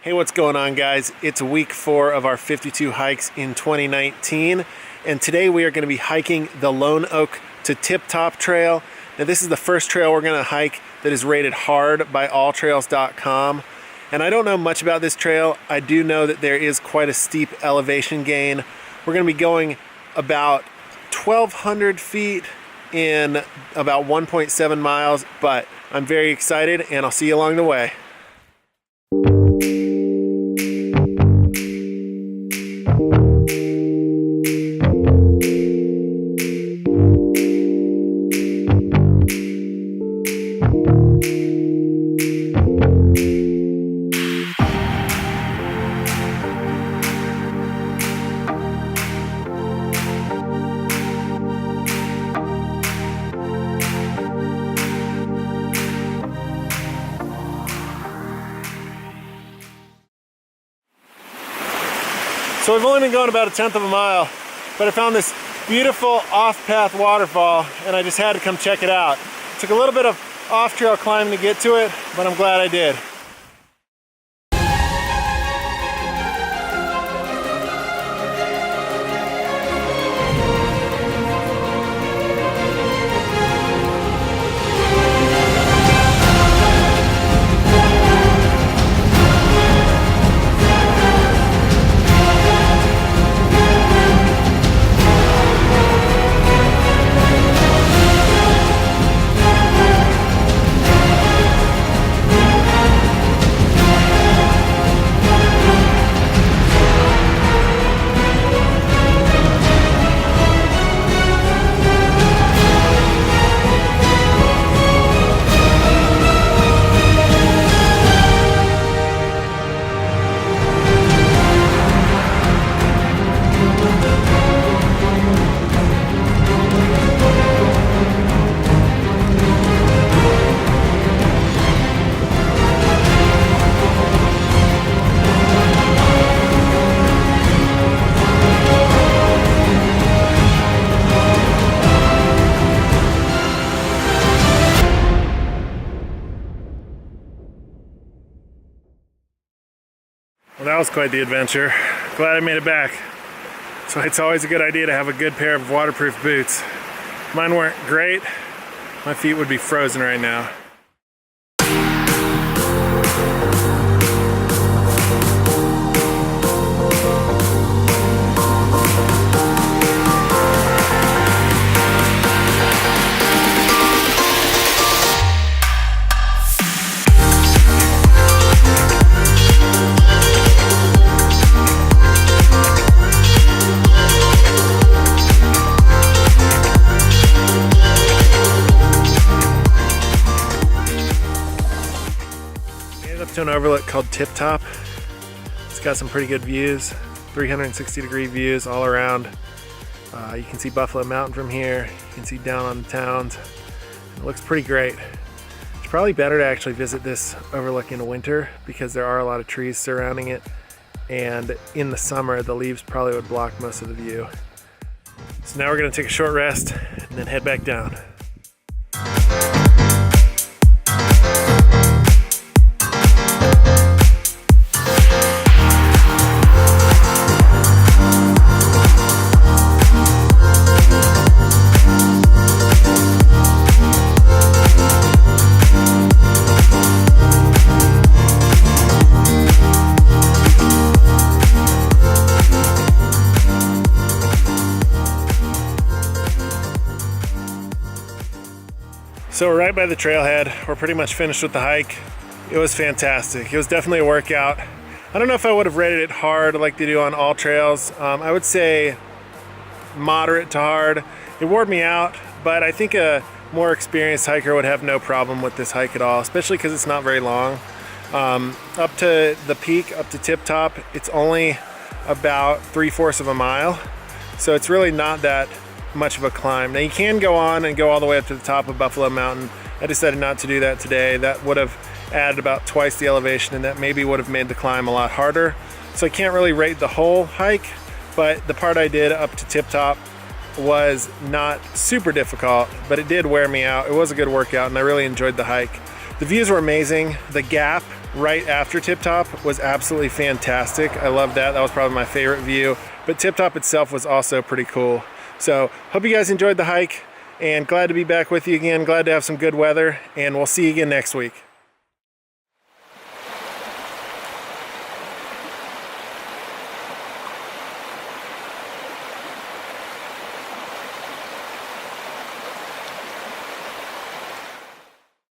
Hey, what's going on, guys? It's week 4 of our 52 hikes in 2019, and today we are going to be hiking the Lone Oak to Tip Top Trail. Now, this is the first trail we're going to hike that is rated hard by alltrails.com, and I don't know much about this trail. I do know that there is quite a steep elevation gain. We're going to be going about 1,200 feet in about 1.7 miles, but I'm very excited, and I'll see you along the way. So we've only been going about 1/10 of a mile, but I found this beautiful off-path waterfall and I just had to come check it out. It took a little bit of off-trail climbing to get to it, but I'm glad I did. Well, that was quite the adventure. Glad I made it back. So it's always a good idea to have a good pair of waterproof boots. Mine weren't great. My feet would be frozen right now. To an overlook called Tip Top. It's got some pretty good views, 360-degree views all around. You can see Buffalo Mountain from here. You can see down on the towns. It looks pretty great. It's probably better to actually visit this overlook in winter because there are a lot of trees surrounding it, and in the summer the leaves probably would block most of the view. So now we're going to take a short rest and then head back down. So we're right by the trailhead. We're pretty much finished with the hike. It was fantastic. It was definitely a workout. I don't know if I would have rated it hard like they do on all trails. I would say moderate to hard. It wore me out, but I think a more experienced hiker would have no problem with this hike at all, especially because it's not very long. Up to the peak, up to Tip Top, it's only about 3/4 of a mile. So it's really not that much of a climb. Now you can go on and go all the way up to the top of Buffalo Mountain. I decided not to do that today. That would have added about twice the elevation, and that maybe would have made the climb a lot harder. So I can't really rate the whole hike, but the part I did up to Tip Top was not super difficult, but it did wear me out. It was a good workout and I really enjoyed the hike. The views were amazing. The gap right after Tip Top was absolutely fantastic. I love that. That was probably my favorite view. But Tip Top itself was also pretty cool. So hope you guys enjoyed the hike, and glad to be back with you again. Glad to have some good weather, and we'll see you again next week.